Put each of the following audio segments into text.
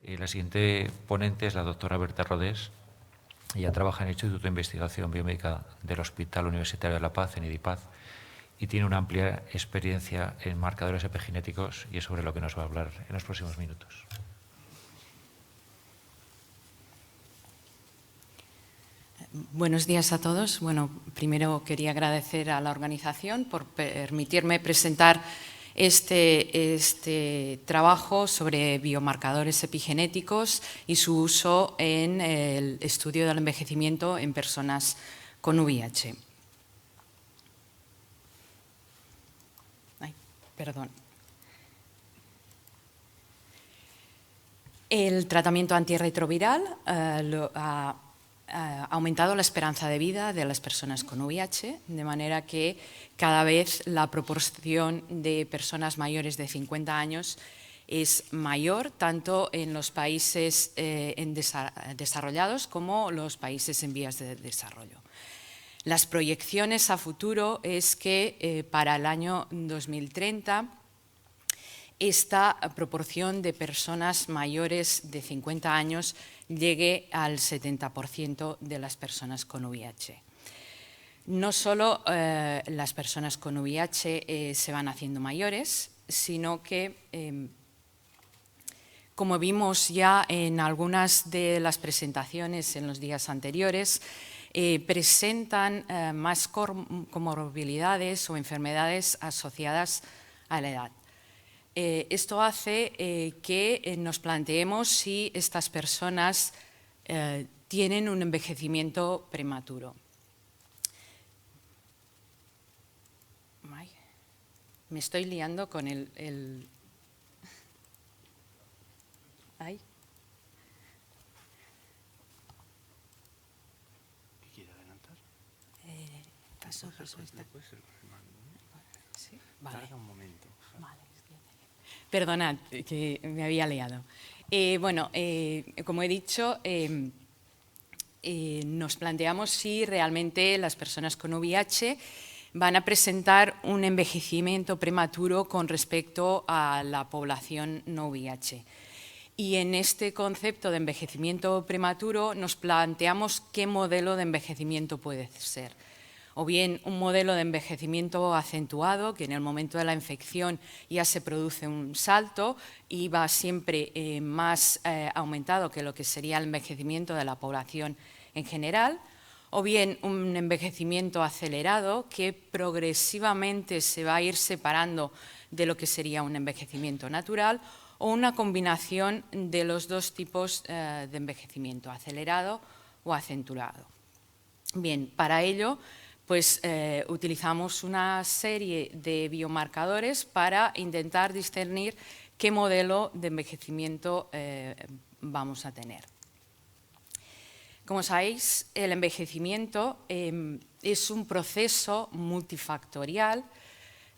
La siguiente ponente es la doctora Berta Rodés. Ella trabaja en el Instituto de Investigación Biomédica del Hospital Universitario de La Paz, en IDIPAZ, y tiene una amplia experiencia en marcadores epigenéticos y es sobre lo que nos va a hablar en los próximos minutos. Buenos días a todos. Bueno, primero quería agradecer a la organización por permitirme presentar este trabajo sobre biomarcadores epigenéticos y su uso en el estudio del envejecimiento en personas con VIH. Ay, perdón. El tratamiento antirretroviral ha aumentado la esperanza de vida de las personas con VIH, de manera que cada vez la proporción de personas mayores de 50 años es mayor, tanto en los países desarrollados como los países en vías de desarrollo. Las proyecciones a futuro es que para el año 2030 esta proporción de personas mayores de 50 años llegue al 70% de las personas con VIH. No solo las personas con VIH se van haciendo mayores, sino que, como vimos ya en algunas de las presentaciones en los días anteriores, presentan más comorbilidades o enfermedades asociadas a la edad. Esto hace que nos planteemos si estas personas tienen un envejecimiento prematuro. Ay, me estoy liando con el... Ay. ¿Qué quiere adelantar? Paso. Puede ser con el mando, ¿no? Sí, vale. Tarda un momento. Vale. Perdonad, que me había liado. Como he dicho, nos planteamos si realmente las personas con VIH van a presentar un envejecimiento prematuro con respecto a la población no VIH. Y en este concepto de envejecimiento prematuro nos planteamos qué modelo de envejecimiento puede ser. O bien un modelo de envejecimiento acentuado, que en el momento de la infección ya se produce un salto y va siempre más aumentado que lo que sería el envejecimiento de la población en general, o bien un envejecimiento acelerado que progresivamente se va a ir separando de lo que sería un envejecimiento natural, o una combinación de los dos tipos de envejecimiento, acelerado o acentuado. Bien, para ello utilizamos una serie de biomarcadores para intentar discernir qué modelo de envejecimiento vamos a tener. Como sabéis, el envejecimiento es un proceso multifactorial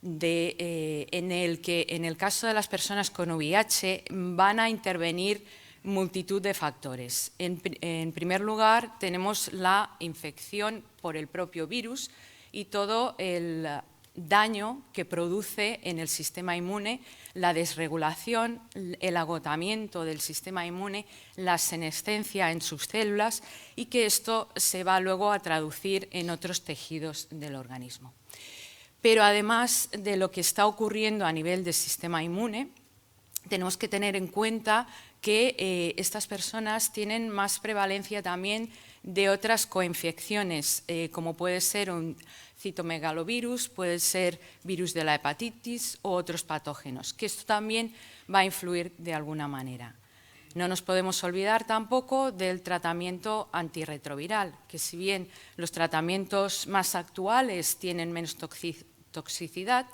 en el que, en el caso de las personas con VIH, van a intervenir multitud de factores. En primer lugar, tenemos la infección por el propio virus y todo el daño que produce en el sistema inmune, la desregulación, el agotamiento del sistema inmune, la senescencia en sus células y que esto se va luego a traducir en otros tejidos del organismo. Pero además de lo que está ocurriendo a nivel del sistema inmune, tenemos que tener en cuenta que estas personas tienen más prevalencia también de otras coinfecciones, como puede ser un citomegalovirus, puede ser virus de la hepatitis u otros patógenos, que esto también va a influir de alguna manera. No nos podemos olvidar tampoco del tratamiento antirretroviral, que si bien los tratamientos más actuales tienen menos toxicidad,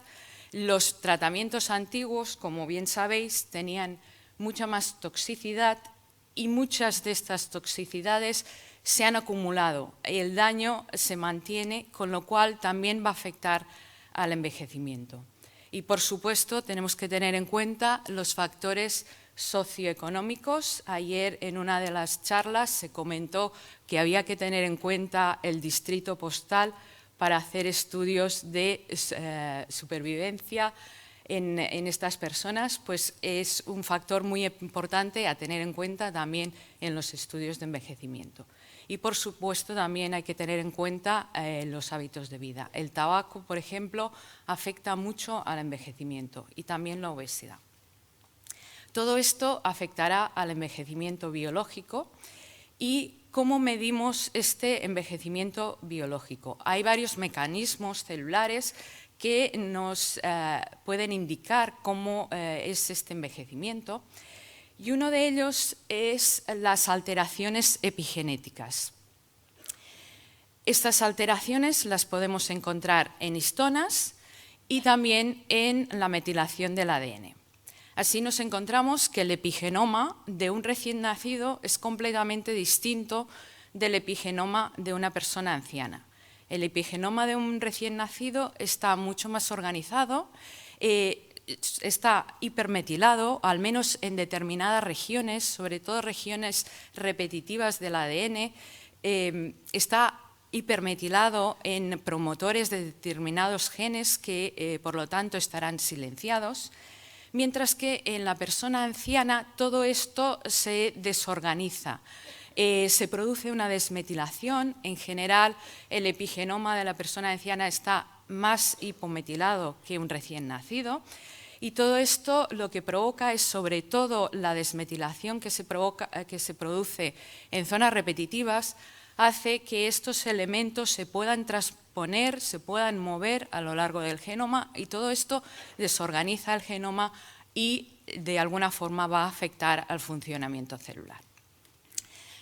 los tratamientos antiguos, como bien sabéis, tenían mucha más toxicidad y muchas de estas toxicidades se han acumulado y el daño se mantiene, con lo cual también va a afectar al envejecimiento. Y, por supuesto, tenemos que tener en cuenta los factores socioeconómicos. Ayer, en una de las charlas, se comentó que había que tener en cuenta el distrito postal para hacer estudios de supervivencia en estas personas, pues es un factor muy importante a tener en cuenta también en los estudios de envejecimiento. Y, por supuesto, también hay que tener en cuenta los hábitos de vida. El tabaco, por ejemplo, afecta mucho al envejecimiento y también la obesidad. Todo esto afectará al envejecimiento biológico. ¿Y cómo medimos este envejecimiento biológico? Hay varios mecanismos celulares que nos pueden indicar cómo es este envejecimiento, y uno de ellos es las alteraciones epigenéticas. Estas alteraciones las podemos encontrar en histonas y también en la metilación del ADN. Así nos encontramos que el epigenoma de un recién nacido es completamente distinto del epigenoma de una persona anciana. El epigenoma de un recién nacido está mucho más organizado, está hipermetilado, al menos en determinadas regiones, sobre todo regiones repetitivas del ADN, está hipermetilado en promotores de determinados genes que, por lo tanto, estarán silenciados, mientras que en la persona anciana todo esto se desorganiza. Se produce una desmetilación. En general, el epigenoma de la persona anciana está más hipometilado que un recién nacido, y todo esto lo que provoca es sobre todo la desmetilación que se produce en zonas repetitivas, hace que estos elementos se puedan transponer, se puedan mover a lo largo del genoma, y todo esto desorganiza el genoma y de alguna forma va a afectar al funcionamiento celular.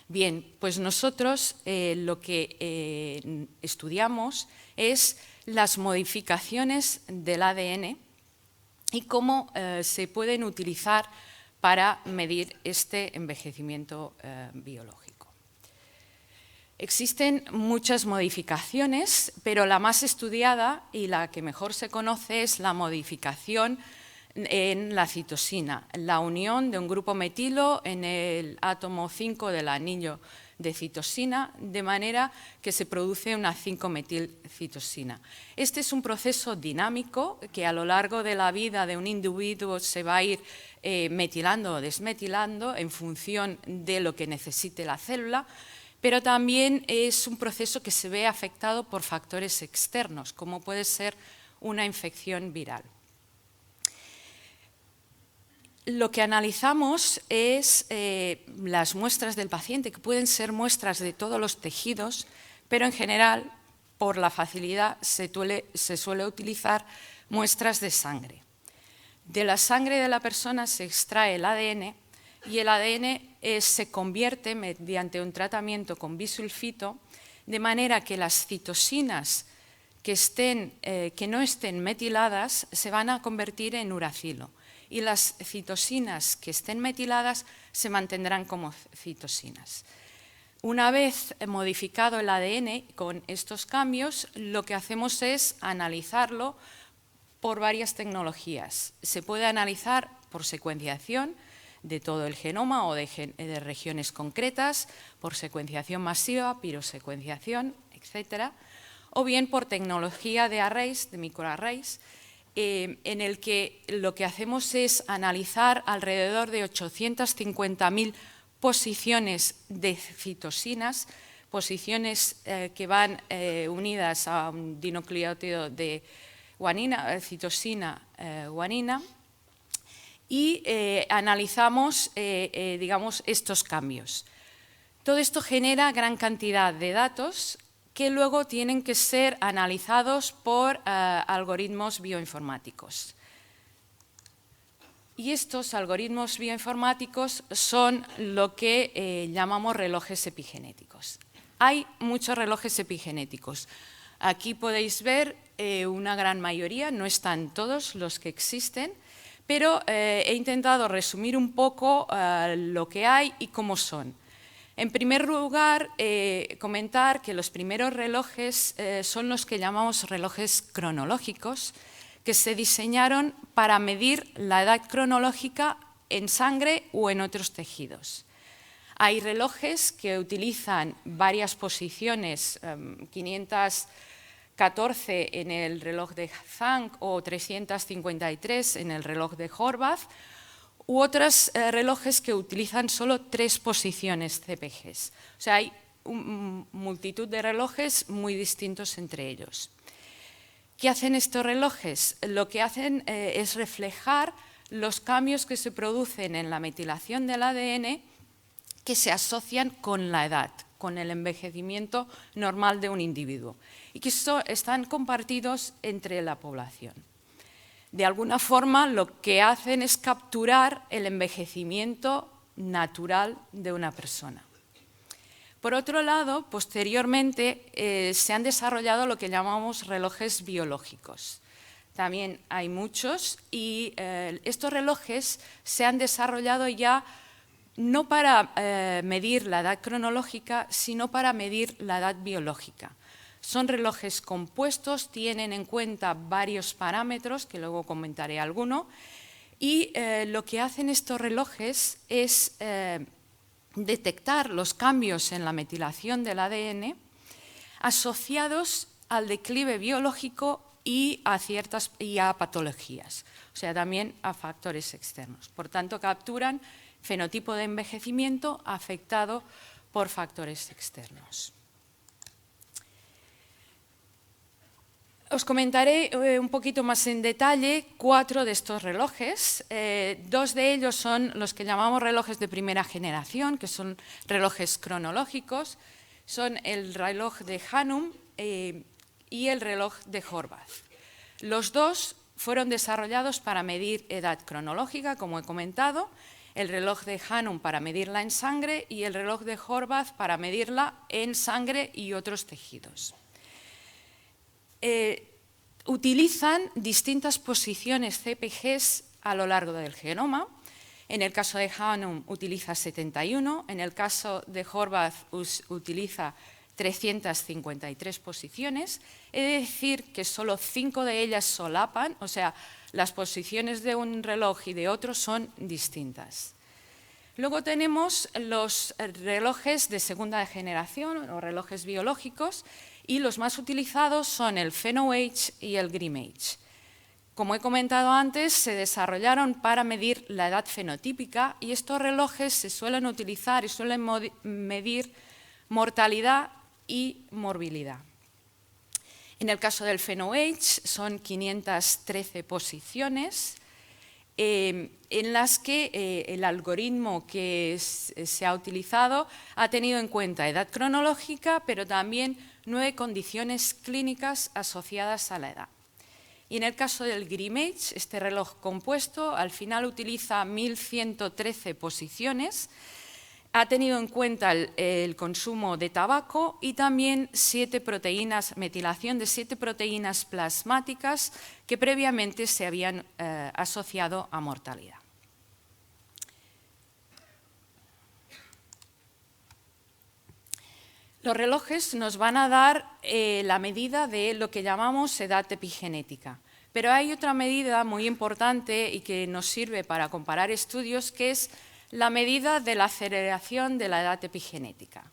Bien, pues nosotros lo que estudiamos es las modificaciones del ADN y cómo se pueden utilizar para medir este envejecimiento biológico. Existen muchas modificaciones, pero la más estudiada y la que mejor se conoce es la modificación en la citosina, la unión de un grupo metilo en el átomo 5 del anillo de citosina, de manera que se produce una 5-metilcitosina. Este es un proceso dinámico que a lo largo de la vida de un individuo se va a ir metilando o desmetilando en función de lo que necesite la célula, pero también es un proceso que se ve afectado por factores externos, como puede ser una infección viral. Lo que analizamos es las muestras del paciente, que pueden ser muestras de todos los tejidos, pero en general, por la facilidad, se suele utilizar muestras de sangre. De la sangre de la persona se extrae el ADN, y el ADN se convierte mediante un tratamiento con bisulfito, de manera que las citosinas que no estén metiladas se van a convertir en uracilo, y las citosinas que estén metiladas se mantendrán como citosinas. Una vez modificado el ADN con estos cambios, lo que hacemos es analizarlo por varias tecnologías. Se puede analizar por secuenciación de todo el genoma o de regiones concretas, por secuenciación masiva, pirosecuenciación, etc. O bien por tecnología de arrays, de microarrays, en el que lo que hacemos es analizar alrededor de 850.000 posiciones de citosinas, posiciones que van unidas a un dinucleótido de guanina, citosina, guanina, y analizamos digamos, estos cambios. Todo esto genera gran cantidad de datos que luego tienen que ser analizados por algoritmos bioinformáticos. Y estos algoritmos bioinformáticos son lo que llamamos relojes epigenéticos. Hay muchos relojes epigenéticos. Aquí podéis ver una gran mayoría, no están todos los que existen, pero he intentado resumir un poco lo que hay y cómo son. En primer lugar, comentar que los primeros relojes son los que llamamos relojes cronológicos, que se diseñaron para medir la edad cronológica en sangre o en otros tejidos. Hay relojes que utilizan varias posiciones, 500 14 en el reloj de Zank o 353 en el reloj de Horvath, u otros relojes que utilizan solo 3 posiciones CPGs. O sea, hay multitud de relojes muy distintos entre ellos. ¿Qué hacen estos relojes? Lo que hacen es reflejar los cambios que se producen en la metilación del ADN que se asocian con la edad, con el envejecimiento normal de un individuo, y que están compartidos entre la población. De alguna forma, lo que hacen es capturar el envejecimiento natural de una persona. Por otro lado, posteriormente se han desarrollado lo que llamamos relojes biológicos. También hay muchos y estos relojes se han desarrollado ya no para medir la edad cronológica, sino para medir la edad biológica. Son relojes compuestos, tienen en cuenta varios parámetros, que luego comentaré alguno, y lo que hacen estos relojes es detectar los cambios en la metilación del ADN asociados al declive biológico y a patologías, o sea, también a factores externos. Por tanto, capturan fenotipo de envejecimiento afectado por factores externos. Os comentaré un poquito más en detalle 4 de estos relojes. 2 de ellos son los que llamamos relojes de primera generación, que son relojes cronológicos. Son el reloj de Hannum y el reloj de Horvath. Los 2 fueron desarrollados para medir edad cronológica, como he comentado, el reloj de Hannum para medirla en sangre y el reloj de Horvath para medirla en sangre y otros tejidos. Utilizan distintas posiciones CPGs a lo largo del genoma. En el caso de Hannum utiliza 71, en el caso de Horvath utiliza 353 posiciones, es decir, que solo 5 de ellas solapan, o sea, las posiciones de un reloj y de otro son distintas. Luego tenemos los relojes de segunda generación, o relojes biológicos, y los más utilizados son el PhenoAge y el GrimAge. Como he comentado antes, se desarrollaron para medir la edad fenotípica y estos relojes se suelen utilizar y suelen medir mortalidad y morbilidad. En el caso del PhenoAge son 513 posiciones en las que el algoritmo que se ha utilizado ha tenido en cuenta edad cronológica, pero también 9 condiciones clínicas asociadas a la edad. Y en el caso del GrimAge, este reloj compuesto al final utiliza 1113 posiciones, ha tenido en cuenta el consumo de tabaco y también metilación de 7 proteínas plasmáticas que previamente se habían asociado a mortalidad. Los relojes nos van a dar la medida de lo que llamamos edad epigenética, pero hay otra medida muy importante y que nos sirve para comparar estudios, que es la medida de la aceleración de la edad epigenética.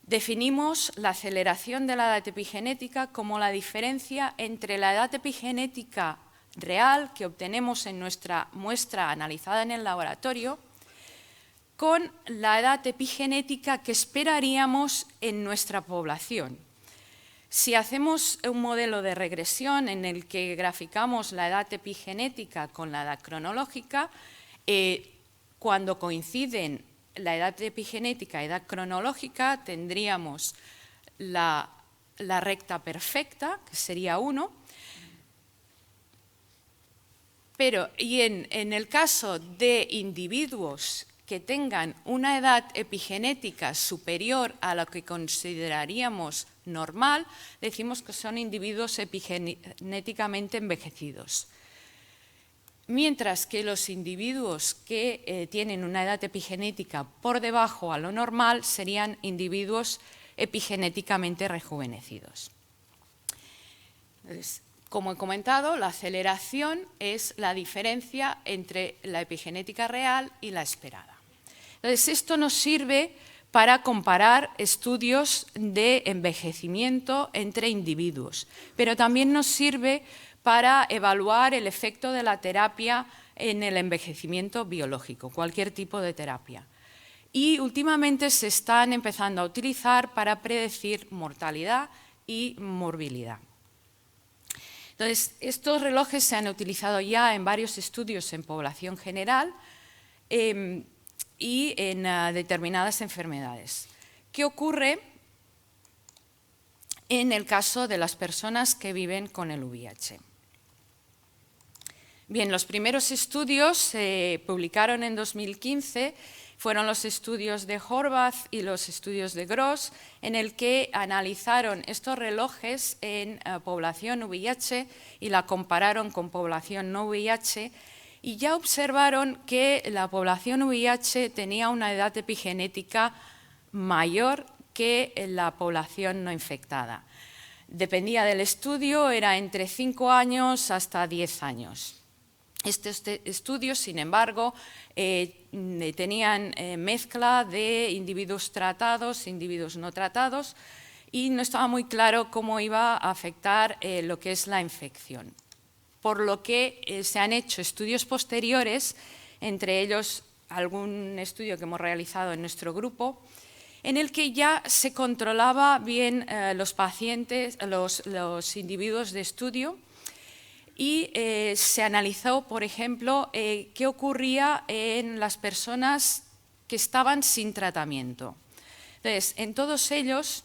Definimos la aceleración de la edad epigenética como la diferencia entre la edad epigenética real que obtenemos en nuestra muestra analizada en el laboratorio con la edad epigenética que esperaríamos en nuestra población. Si hacemos un modelo de regresión en el que graficamos la edad epigenética con la edad cronológica, cuando coinciden la edad epigenética y edad cronológica, tendríamos la recta perfecta, que sería 1, y en el caso de individuos que tengan una edad epigenética superior a lo que consideraríamos normal, decimos que son individuos epigenéticamente envejecidos. Mientras que los individuos que tienen una edad epigenética por debajo a lo normal serían individuos epigenéticamente rejuvenecidos. Entonces, como he comentado, la aceleración es la diferencia entre la epigenética real y la esperada. Entonces, esto nos sirve para comparar estudios de envejecimiento entre individuos, pero también nos sirve para evaluar el efecto de la terapia en el envejecimiento biológico, cualquier tipo de terapia. Y últimamente se están empezando a utilizar para predecir mortalidad y morbilidad. Entonces, estos relojes se han utilizado ya en varios estudios en población general y en determinadas enfermedades. ¿Qué ocurre en el caso de las personas que viven con el VIH? Bien, los primeros estudios se publicaron en 2015, fueron los estudios de Horvath y los estudios de Gross, en el que analizaron estos relojes en población VIH y la compararon con población no VIH, y ya observaron que la población VIH tenía una edad epigenética mayor que la población no infectada. Dependía del estudio, era entre 5 años hasta 10 años. Estos estudios, sin embargo, tenían mezcla de individuos tratados, individuos no tratados, y no estaba muy claro cómo iba a afectar lo que es la infección. Por lo que se han hecho estudios posteriores, entre ellos algún estudio que hemos realizado en nuestro grupo, en el que ya se controlaba bien los pacientes, los individuos de estudio, y se analizó, por ejemplo, qué ocurría en las personas que estaban sin tratamiento. Entonces, en todos ellos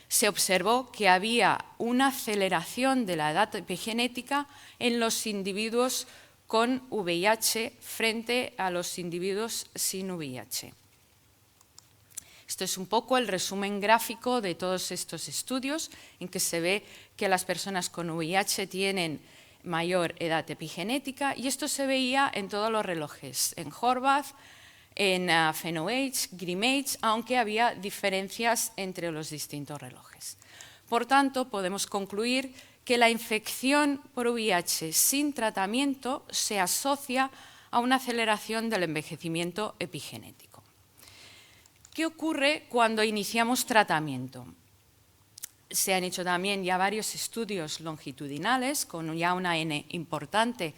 se observó que había una aceleración de la edad epigenética en los individuos con VIH frente a los individuos sin VIH. Esto es un poco el resumen gráfico de todos estos estudios, en que se ve que las personas con VIH tienen mayor edad epigenética, y esto se veía en todos los relojes, en Horvath, en PhenoAge, GrimAge, aunque había diferencias entre los distintos relojes. Por tanto, podemos concluir que la infección por VIH sin tratamiento se asocia a una aceleración del envejecimiento epigenético. ¿Qué ocurre cuando iniciamos tratamiento? Se han hecho también ya varios estudios longitudinales con ya una N importante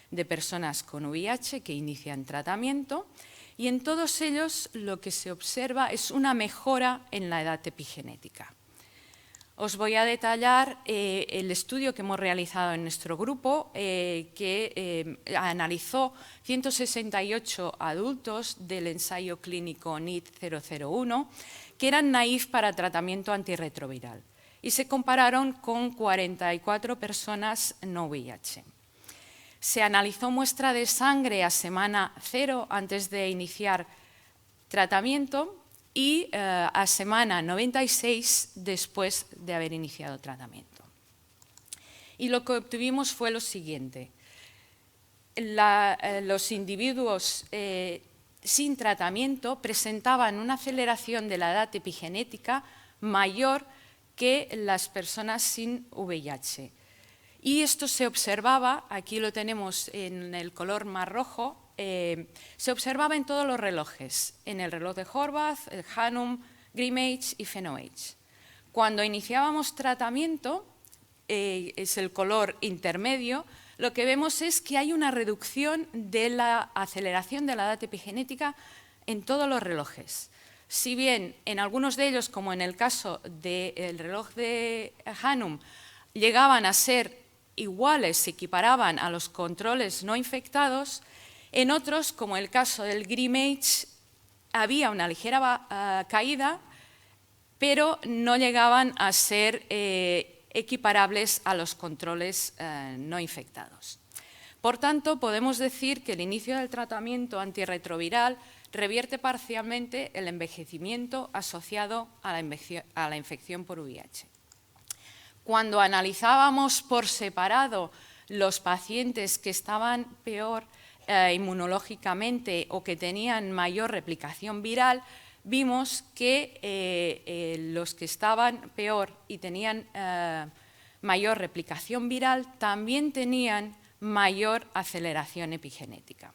de personas con VIH que inician tratamiento, y en todos ellos lo que se observa es una mejora en la edad epigenética. Os voy a detallar el estudio que hemos realizado en nuestro grupo, que analizó 168 adultos del ensayo clínico NIT-001, que eran naïf para tratamiento antirretroviral, y se compararon con 44 personas no VIH. Se analizó muestra de sangre a semana 0 antes de iniciar tratamiento y a semana 96 después de haber iniciado tratamiento. Y lo que obtuvimos fue lo siguiente. Los individuos sin tratamiento presentaban una aceleración de la edad epigenética mayor que las personas sin VIH. Y esto se observaba, aquí lo tenemos en el color más rojo, se observaba en todos los relojes, en el reloj de Horvath, el Hannum, GrimAge y PhenoAge. Cuando iniciábamos tratamiento, es el color intermedio, lo que vemos es que hay una reducción de la aceleración de la edad epigenética en todos los relojes. Si bien en algunos de ellos, como en el caso del reloj de Hannum, llegaban a ser iguales, se equiparaban a los controles no infectados, en otros, como el caso del GrimAge, había una ligera caída, pero no llegaban a ser equiparables a los controles no infectados. Por tanto, podemos decir que el inicio del tratamiento antirretroviral revierte parcialmente el envejecimiento asociado a la infección por VIH. Cuando analizábamos por separado los pacientes que estaban peor inmunológicamente o que tenían mayor replicación viral, vimos que los que estaban peor y tenían mayor replicación viral también tenían mayor aceleración epigenética.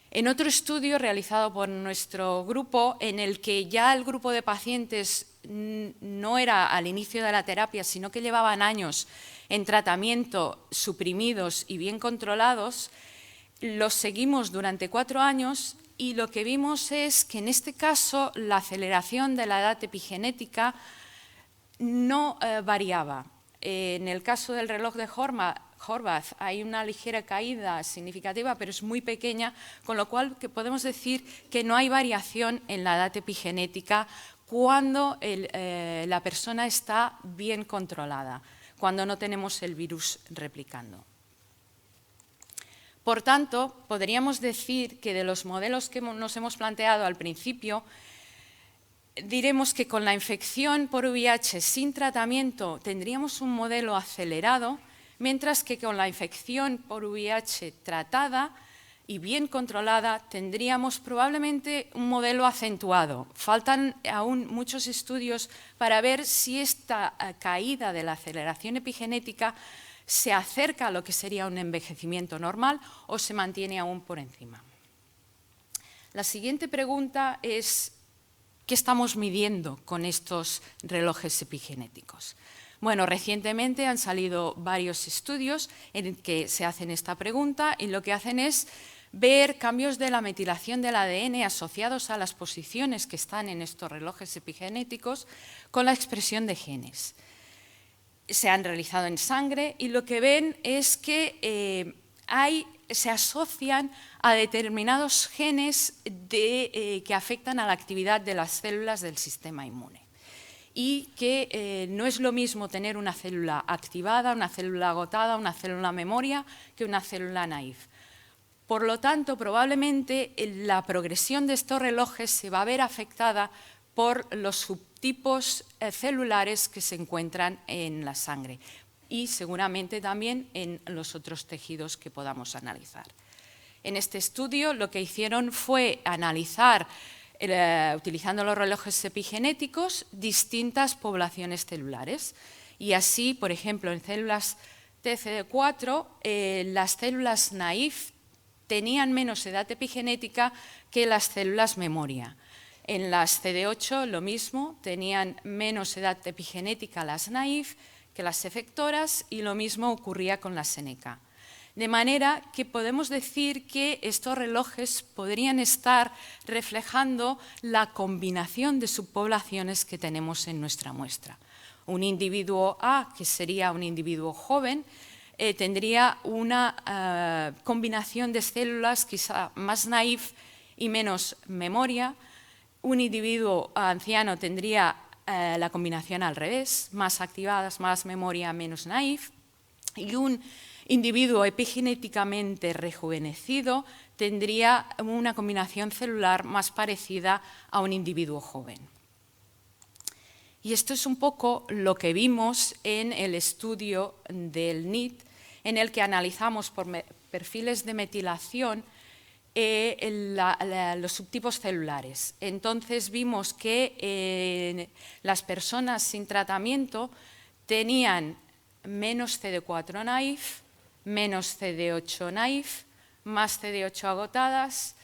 En otro estudio realizado por nuestro grupo, en el que ya el grupo de pacientes no era al inicio de la terapia, sino que llevaban años en tratamiento, suprimidos y bien controlados, los seguimos durante 4 años y lo que vimos es que en este caso la aceleración de la edad epigenética no variaba. En el caso del reloj de Horvath hay una ligera caída significativa, pero es muy pequeña, con lo cual podemos decir que no hay variación en la edad epigenética cuando la persona está bien controlada, cuando no tenemos el virus replicando. Por tanto, podríamos decir que de los modelos que nos hemos planteado al principio, diremos que con la infección por VIH sin tratamiento tendríamos un modelo acelerado, mientras que con la infección por VIH tratada y bien controlada tendríamos probablemente un modelo acentuado. Faltan aún muchos estudios para ver si esta caída de la aceleración epigenética se acerca a lo que sería un envejecimiento normal o se mantiene aún por encima. La siguiente pregunta es: ¿qué estamos midiendo con estos relojes epigenéticos? Bueno, recientemente han salido varios estudios en que se hacen esta pregunta y lo que hacen es ver cambios de la metilación del ADN asociados a las posiciones que están en estos relojes epigenéticos con la expresión de genes. Se han realizado en sangre y lo que ven es que se asocian a determinados genes que afectan a la actividad de las células del sistema inmune. Y que no es lo mismo tener una célula activada, una célula agotada, una célula memoria, que una célula naïf. Por lo tanto, probablemente la progresión de estos relojes se va a ver afectada por los subtipos celulares que se encuentran en la sangre y seguramente también en los otros tejidos que podamos analizar. En este estudio lo que hicieron fue analizar, utilizando los relojes epigenéticos, distintas poblaciones celulares. Y así, por ejemplo, en células TCD4, las células naïf tenían menos edad epigenética que las células memoria. En las CD8 lo mismo, tenían menos edad epigenética las naïf que las efectoras y lo mismo ocurría con las SNK. De manera que podemos decir que estos relojes podrían estar reflejando la combinación de subpoblaciones que tenemos en nuestra muestra. Un individuo A, que sería un individuo joven, tendría una combinación de células quizá más naïf y menos memoria. Un individuo anciano tendría la combinación al revés, más activadas, más memoria, menos naïf. Y un individuo epigenéticamente rejuvenecido tendría una combinación celular más parecida a un individuo joven. Y esto es un poco lo que vimos en el estudio del NIT, en el que analizamos por perfiles de metilación los subtipos celulares. Entonces vimos que las personas sin tratamiento tenían menos CD4 naïf, menos CD8 naïf, más CD8 agotadas,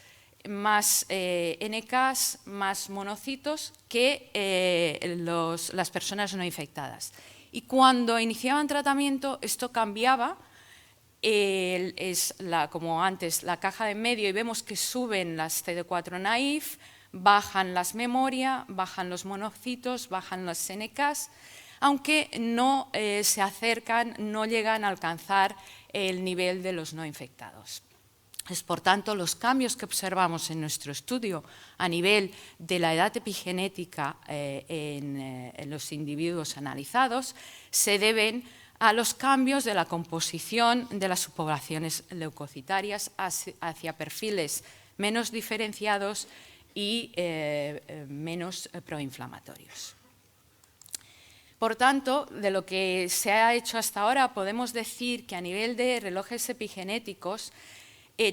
más NKs, más monocitos que las personas no infectadas. Y cuando iniciaban tratamiento esto cambiaba. Es como antes la caja de en medio y vemos que suben las CD4 naïf, bajan las memoria, bajan los monocitos, bajan las NKs, aunque no se acercan, no llegan a alcanzar el nivel de los no infectados. Por tanto, los cambios que observamos en nuestro estudio a nivel de la edad epigenética en los individuos analizados se deben a los cambios de la composición de las subpoblaciones leucocitarias hacia perfiles menos diferenciados y menos proinflamatorios. Por tanto, de lo que se ha hecho hasta ahora, podemos decir que a nivel de relojes epigenéticos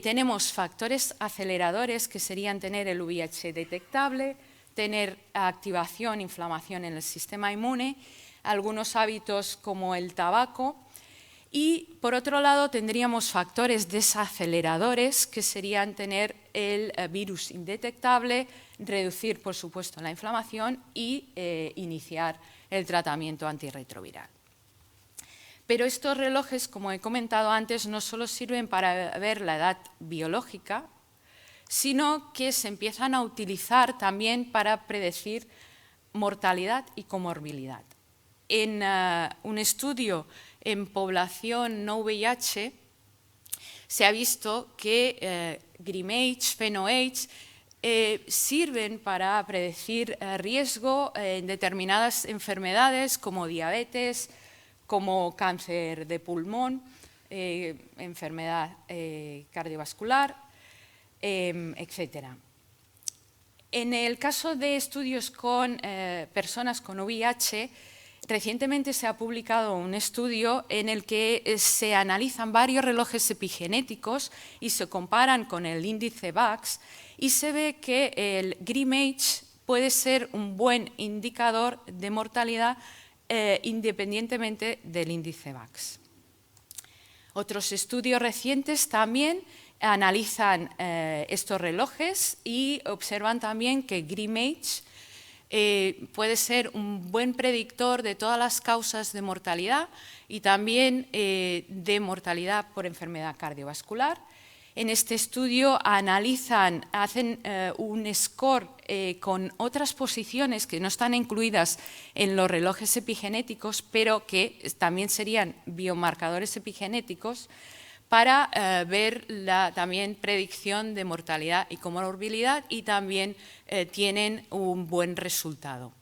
tenemos factores aceleradores que serían tener el VIH detectable, tener activación, inflamación en el sistema inmune, algunos hábitos como el tabaco y, por otro lado, tendríamos factores desaceleradores que serían tener el virus indetectable, reducir, por supuesto, la inflamación y iniciar el tratamiento antirretroviral. Pero estos relojes, como he comentado antes, no solo sirven para ver la edad biológica, sino que se empiezan a utilizar también para predecir mortalidad y comorbilidad. En un estudio en población no VIH se ha visto que GrimAge, PhenoAge sirven para predecir riesgo en determinadas enfermedades como diabetes, como cáncer de pulmón, enfermedad cardiovascular, etc. En el caso de estudios con personas con VIH, recientemente se ha publicado un estudio en el que se analizan varios relojes epigenéticos y se comparan con el índice VAX y se ve que el GrimAge puede ser un buen indicador de mortalidad independientemente del índice VAX. Otros estudios recientes también analizan estos relojes y observan también que GrimAge puede ser un buen predictor de todas las causas de mortalidad y también de mortalidad por enfermedad cardiovascular. En este estudio hacen un score con otras posiciones que no están incluidas en los relojes epigenéticos, pero que también serían biomarcadores epigenéticos, para ver la también predicción de mortalidad y comorbilidad y también tienen un buen resultado.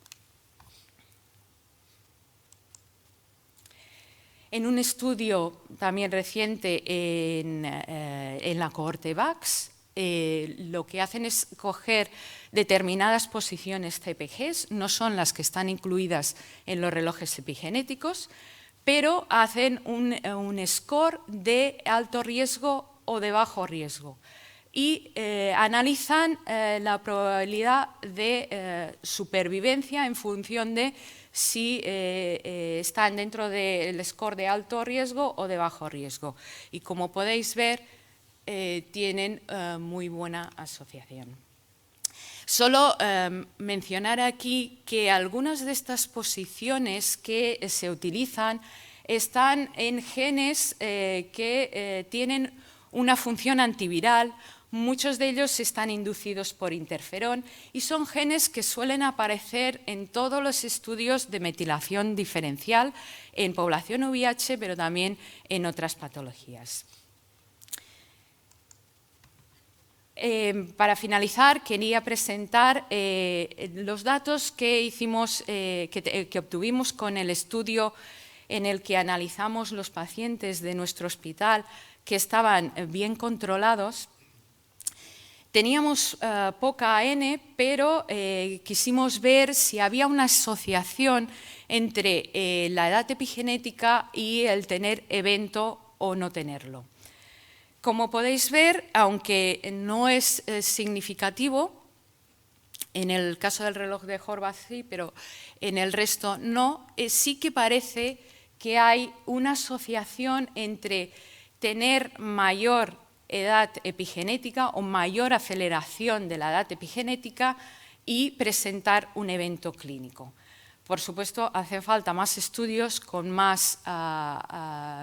En un estudio también reciente en la cohorte VAX, lo que hacen es coger determinadas posiciones CpGs, no son las que están incluidas en los relojes epigenéticos, pero hacen un score de alto riesgo o de bajo riesgo y analizan la probabilidad de supervivencia en función de si están dentro del score de alto riesgo o de bajo riesgo. Y como podéis ver, tienen muy buena asociación. Solo mencionar aquí que algunas de estas posiciones que se utilizan están en genes que tienen una función antiviral. Muchos de ellos están inducidos por interferón y son genes que suelen aparecer en todos los estudios de metilación diferencial en población VIH, pero también en otras patologías. Para finalizar, quería presentar los datos que hicimos, que obtuvimos con el estudio en el que analizamos los pacientes de nuestro hospital que estaban bien controlados. Teníamos poca N, pero quisimos ver si había una asociación entre la edad epigenética y el tener evento o no tenerlo. Como podéis ver, aunque no es significativo, en el caso del reloj de Horvath sí, pero en el resto no, sí que parece que hay una asociación entre tener mayor edad epigenética o mayor aceleración de la edad epigenética y presentar un evento clínico. Por supuesto, hacen falta más estudios con más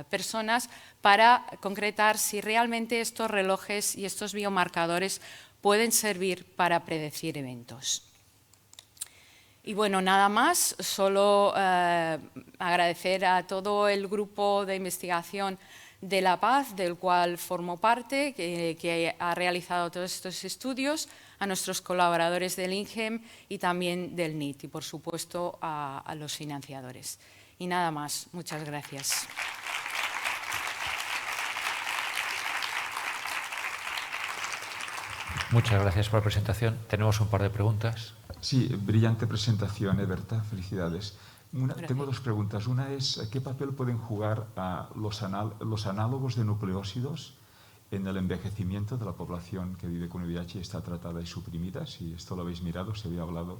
personas para concretar si realmente estos relojes y estos biomarcadores pueden servir para predecir eventos. Y bueno, nada más, solo agradecer a todo el grupo de investigación de La Paz, del cual formo parte, que ha realizado todos estos estudios, a nuestros colaboradores del INGEM y también del NIT y, por supuesto, a los financiadores. Y nada más. Muchas gracias. Muchas gracias por la presentación. Tenemos un par de preguntas. Sí, brillante presentación, Berta. Felicidades. Tengo dos preguntas. Una es, ¿qué papel pueden jugar los análogos de nucleósidos en el envejecimiento de la población que vive con VIH y está tratada y suprimida? Si esto lo habéis mirado, se había hablado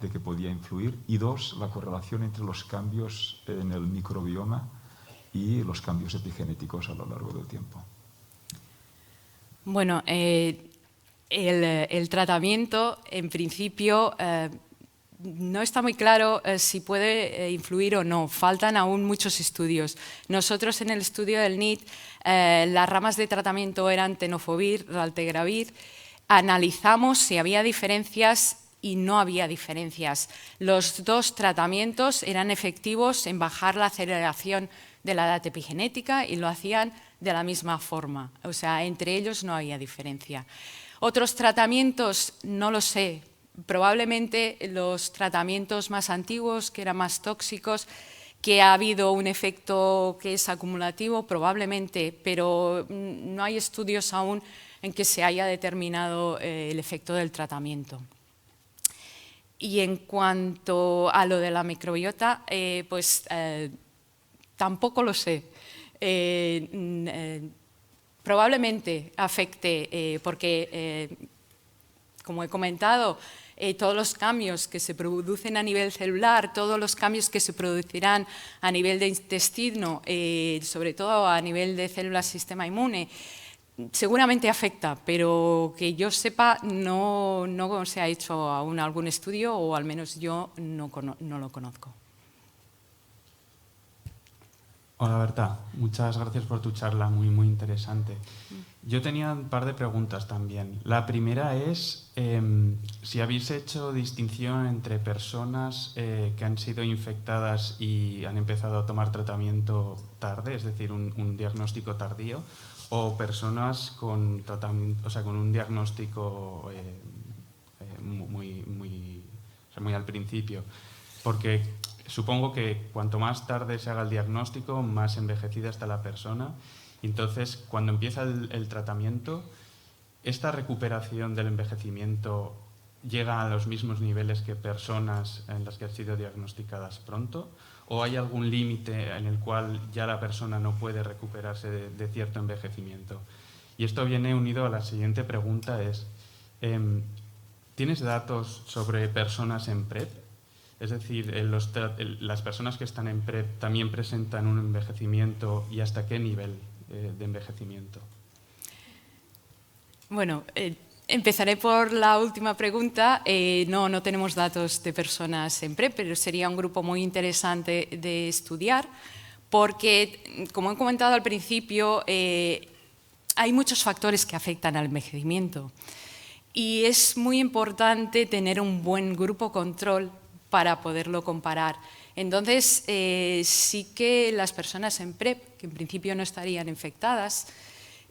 de que podía influir. Y dos, la correlación entre los cambios en el microbioma y los cambios epigenéticos a lo largo del tiempo. Bueno, el tratamiento, en principio, no está muy claro si puede influir o no. Faltan aún muchos estudios. Nosotros en el estudio del NIT, las ramas de tratamiento eran tenofovir, raltegravir. Analizamos si había diferencias y no había diferencias. Los dos tratamientos eran efectivos en bajar la aceleración de la edad epigenética y lo hacían de la misma forma. O sea, entre ellos no había diferencia. Otros tratamientos, no lo sé. Probablemente los tratamientos más antiguos, que eran más tóxicos, que ha habido un efecto que es acumulativo, probablemente, pero no hay estudios aún en que se haya determinado el efecto del tratamiento. Y en cuanto a lo de la microbiota, tampoco lo sé. Probablemente afecte, porque, como he comentado, todos los cambios que se producen a nivel celular, todos los cambios que se producirán a nivel de intestino, sobre todo a nivel de células sistema inmune, seguramente afecta, pero que yo sepa no se ha hecho aún algún estudio, o al menos yo no lo conozco. Hola Berta, muchas gracias por tu charla, muy interesante. Yo tenía un par de preguntas también. La primera es si habéis hecho distinción entre personas que han sido infectadas y han empezado a tomar tratamiento tarde, es decir, un diagnóstico tardío, o personas con tratamiento, o sea, con un diagnóstico muy al principio. Porque supongo que cuanto más tarde se haga el diagnóstico, más envejecida está la persona. Entonces, cuando empieza el tratamiento, ¿esta recuperación del envejecimiento llega a los mismos niveles que personas en las que han sido diagnosticadas pronto? ¿O hay algún límite en el cual ya la persona no puede recuperarse de cierto envejecimiento? Y esto viene unido a la siguiente pregunta, es ¿tienes datos sobre personas en PrEP? Es decir, las personas que están en PrEP también presentan un envejecimiento, ¿y hasta qué nivel de envejecimiento? Bueno, empezaré por la última pregunta. No tenemos datos de personas en PrEP, pero sería un grupo muy interesante de estudiar porque, como he comentado al principio, hay muchos factores que afectan al envejecimiento y es muy importante tener un buen grupo control para poderlo comparar. Entonces, sí que las personas en PrEP, que en principio no estarían infectadas,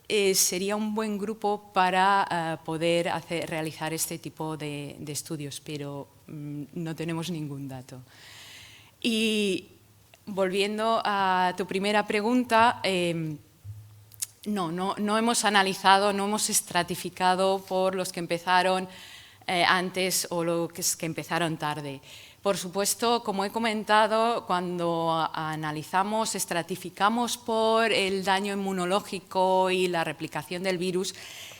sería un buen grupo para poder realizar este tipo de estudios, pero no tenemos ningún dato. Y volviendo a tu primera pregunta, no hemos analizado, no hemos estratificado por los que empezaron antes o los que empezaron tarde. Por supuesto, como he comentado, cuando analizamos, estratificamos por el daño inmunológico y la replicación del virus,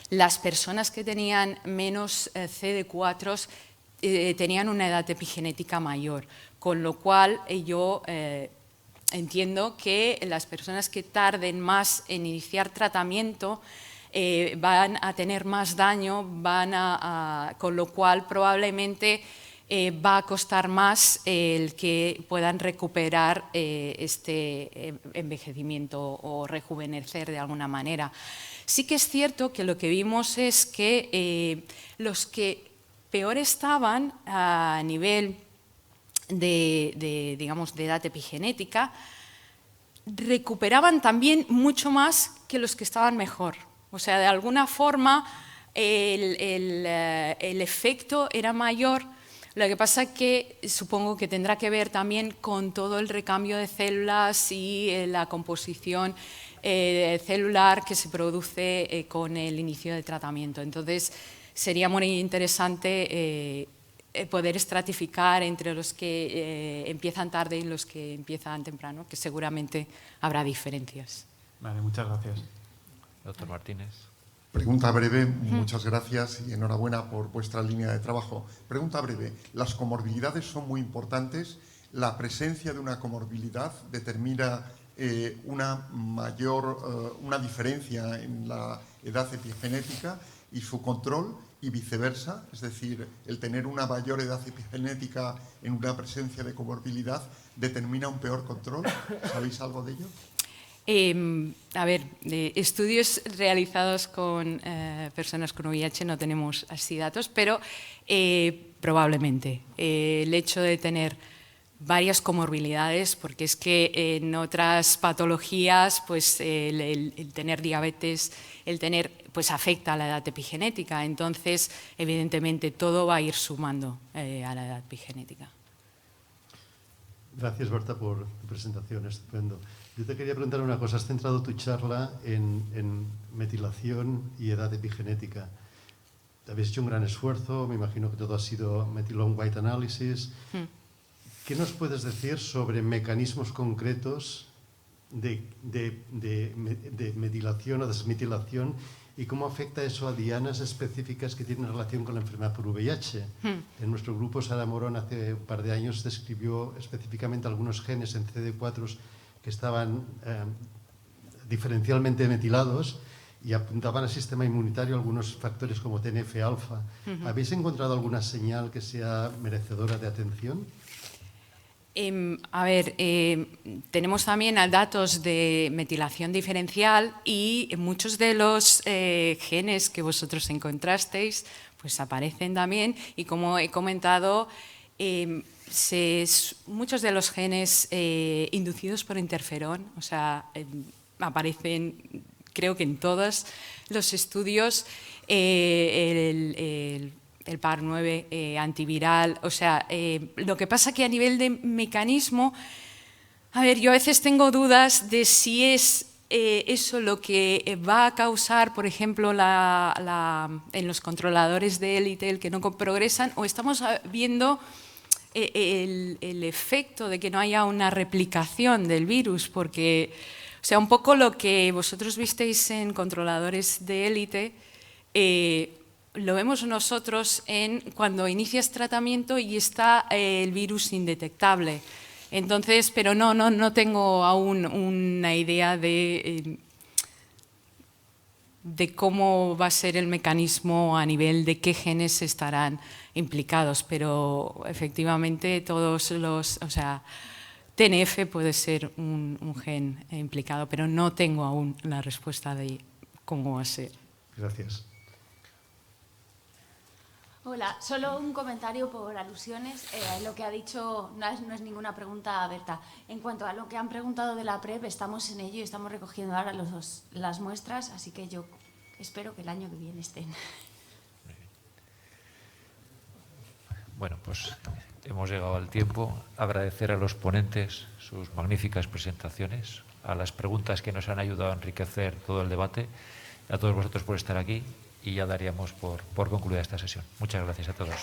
las personas que tenían menos CD4 tenían una edad epigenética mayor, con lo cual yo entiendo que las personas que tarden más en iniciar tratamiento van a tener más daño, con lo cual probablemente va a costar más el que puedan recuperar este envejecimiento o rejuvenecer de alguna manera. Sí que es cierto que lo que vimos es que los que peor estaban a nivel digamos, de edad epigenética recuperaban también mucho más que los que estaban mejor. O sea, de alguna forma el efecto era mayor. Lo que pasa es que supongo que tendrá que ver también con todo el recambio de células y la composición celular que se produce con el inicio del tratamiento. Entonces, sería muy interesante poder estratificar entre los que empiezan tarde y los que empiezan temprano, que seguramente habrá diferencias. Vale, muchas gracias. Doctor Martínez. Pregunta breve, muchas gracias y enhorabuena por vuestra línea de trabajo. Pregunta breve, las comorbilidades son muy importantes. ¿La presencia de una comorbilidad determina una diferencia en la edad epigenética? y su control y viceversa, es decir, el tener una mayor edad epigenética en una presencia de comorbilidad determina un peor control. ¿Sabéis algo de ello? Estudios realizados con personas con VIH no tenemos así datos, pero probablemente el hecho de tener varias comorbilidades, porque es que en otras patologías pues el tener diabetes, el tener pues afecta a la edad epigenética, entonces evidentemente todo va a ir sumando a la edad epigenética. Gracias, Berta, por tu presentación, estupendo. Yo te quería preguntar una cosa, has centrado tu charla en metilación y edad epigenética. Habéis hecho un gran esfuerzo, me imagino que todo ha sido methylome white analysis. ¿Qué nos puedes decir sobre mecanismos concretos de metilación o desmetilación y cómo afecta eso a dianas específicas que tienen relación con la enfermedad por VIH? En nuestro grupo, Sara Morón hace un par de años describió específicamente algunos genes en CD4 que estaban diferencialmente metilados y apuntaban al sistema inmunitario algunos factores como TNF-alfa. ¿Habéis encontrado alguna señal que sea merecedora de atención? Tenemos también datos de metilación diferencial y muchos de los genes que vosotros encontrasteis pues aparecen también, y como he comentado, muchos de los genes inducidos por interferón, o sea, aparecen creo que en todos los estudios, el PAR9 antiviral, o sea, lo que pasa que a nivel de mecanismo, yo a veces tengo dudas de si es eso lo que va a causar, por ejemplo, en los controladores de élite, el que no progresan, o estamos viendo el efecto de que no haya una replicación del virus, porque, o sea, un poco lo que vosotros visteis en controladores de élite, lo vemos nosotros cuando inicias tratamiento y está el virus indetectable. Entonces, pero no tengo aún una idea de cómo va a ser el mecanismo a nivel de qué genes estarán implicados, pero efectivamente todos los, o sea, TNF puede ser un gen implicado, pero no tengo aún la respuesta de cómo va a ser. Gracias. Hola, solo un comentario por alusiones. Lo que ha dicho no es ninguna pregunta, Berta. En cuanto a lo que han preguntado de la PrEP, estamos en ello y estamos recogiendo ahora las muestras, así que yo espero que el año que viene estén. Bueno, pues hemos llegado al tiempo. Agradecer a los ponentes sus magníficas presentaciones, a las preguntas que nos han ayudado a enriquecer todo el debate, a todos vosotros por estar aquí, y ya daríamos por concluida esta sesión. Muchas gracias a todos.